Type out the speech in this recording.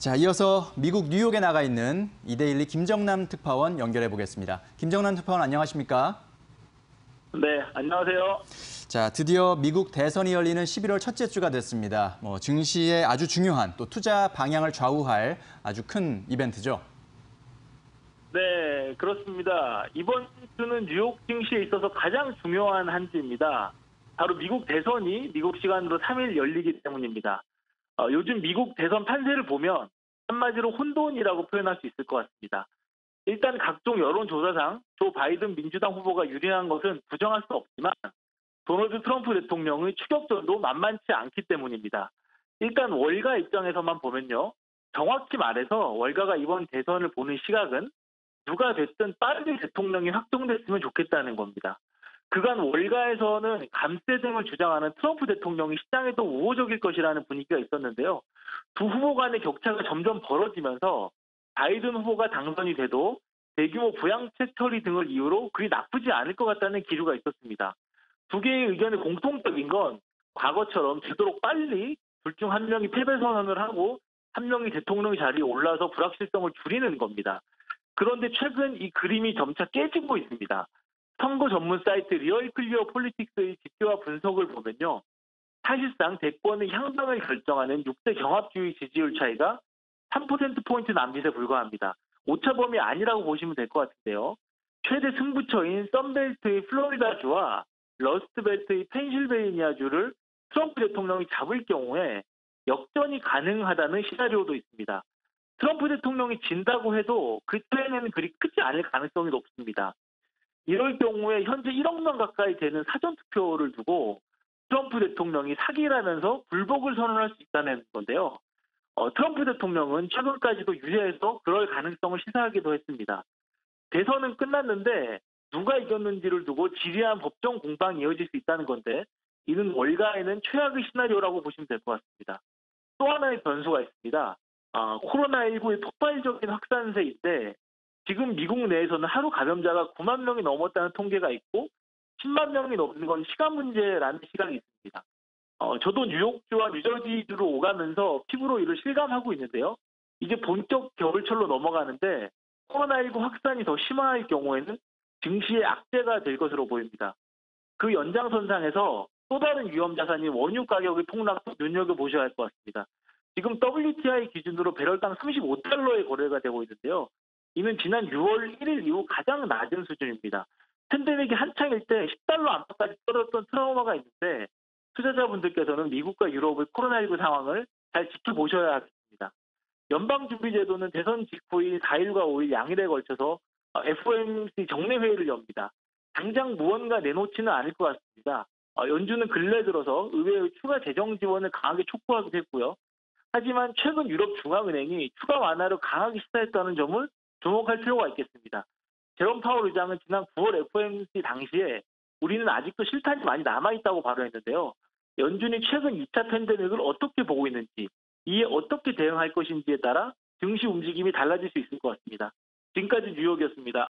자, 이어서 미국 뉴욕에 나가 있는 이데일리 김정남 특파원 연결해 보겠습니다. 김정남 특파원 안녕하십니까? 네, 안녕하세요. 자, 드디어 미국 대선이 열리는 11월 첫째 주가 됐습니다. 증시의 아주 중요한 또 투자 방향을 좌우할 아주 큰 이벤트죠. 네, 그렇습니다. 이번 주는 뉴욕 증시에 있어서 가장 중요한 한 주입니다. 바로 미국 대선이 미국 시간으로 3일 열리기 때문입니다. 요즘 미국 대선 판세를 보면 한마디로 혼돈이라고 표현할 수 있을 것 같습니다. 일단 각종 여론조사상 조 바이든 민주당 후보가 유리한 것은 부정할 수 없지만 도널드 트럼프 대통령의 추격전도 만만치 않기 때문입니다. 일단 월가 입장에서만 보면요. 정확히 말해서 월가가 이번 대선을 보는 시각은 누가 됐든 빠르게 대통령이 확정됐으면 좋겠다는 겁니다. 그간 월가에서는 감세 등을 주장하는 트럼프 대통령이 시장에 더 우호적일 것이라는 분위기가 있었는데요. 두 후보 간의 격차가 점점 벌어지면서 바이든 후보가 당선이 돼도 대규모 부양책 처리 등을 이유로 그리 나쁘지 않을 것 같다는 기류가 있었습니다. 두 개의 의견의 공통적인 건 과거처럼 되도록 빨리 둘 중 한 명이 패배 선언을 하고 한 명이 대통령 자리에 올라서 불확실성을 줄이는 겁니다. 그런데 최근 이 그림이 점차 깨지고 있습니다. 선거 전문 사이트 리얼 클리어 폴리틱스의 집계와 분석을 보면요. 사실상 대권의 향방을 결정하는 6대 경합주의 지지율 차이가 3%포인트 남짓에 불과합니다. 오차범위 아니라고 보시면 될 것 같은데요. 최대 승부처인 썬벨트의 플로리다주와 러스트벨트의 펜실베이니아주를 트럼프 대통령이 잡을 경우에 역전이 가능하다는 시나리오도 있습니다. 트럼프 대통령이 진다고 해도 그 차이는 그리 크지 않을 가능성이 높습니다. 이럴 경우에 현재 1억 명 가까이 되는 사전투표를 두고 트럼프 대통령이 사기라면서 불복을 선언할 수 있다는 건데요. 트럼프 대통령은 최근까지도 유죄해서 그럴 가능성을 시사하기도 했습니다. 대선은 끝났는데 누가 이겼는지를 두고 지리한 법정 공방이 이어질 수 있다는 건데 이는 월가에는 최악의 시나리오라고 보시면 될 것 같습니다. 또 하나의 변수가 있습니다. 코로나19의 폭발적인 확산세인데 지금 미국 내에서는 하루 감염자가 9만 명이 넘었다는 통계가 있고 10만 명이 넘는 건 시간 문제라는 시각이 있습니다. 저도 뉴욕주와 뉴저지주로 오가면서 피부로 이를 실감하고 있는데요. 이제 본격 겨울철로 넘어가는데 코로나19 확산이 더 심화할 경우에는 증시의 악재가 될 것으로 보입니다. 그 연장선상에서 또 다른 위험 자산인 원유 가격의 폭락도 눈여겨보셔야 할 것 같습니다. 지금 WTI 기준으로 배럴당 35달러의 거래가 되고 있는데요. 이는 지난 6월 1일 이후 가장 낮은 수준입니다. 팬데믹이 한창일 때 10달러 안팎까지 떨어졌던 트라우마가 있는데 투자자분들께서는 미국과 유럽의 코로나19 상황을 잘 지켜보셔야 하겠습니다. 연방준비제도는 대선 직후인 4일과 5일 양일에 걸쳐서 FOMC 정례회의를 엽니다. 당장 무언가 내놓지는 않을 것 같습니다. 연준은 근래 들어서 의회의 추가 재정 지원을 강하게 촉구하기도 했고요. 하지만 최근 유럽 중앙은행이 추가 완화를 강하게 시사했다는 점을 주목할 필요가 있겠습니다. 제롬 파월 의장은 지난 9월 FOMC 당시에 우리는 아직도 실탄이 많이 남아있다고 발언했는데요. 연준이 최근 2차 팬데믹을 어떻게 보고 있는지, 이에 어떻게 대응할 것인지에 따라 증시 움직임이 달라질 수 있을 것 같습니다. 지금까지 뉴욕이었습니다.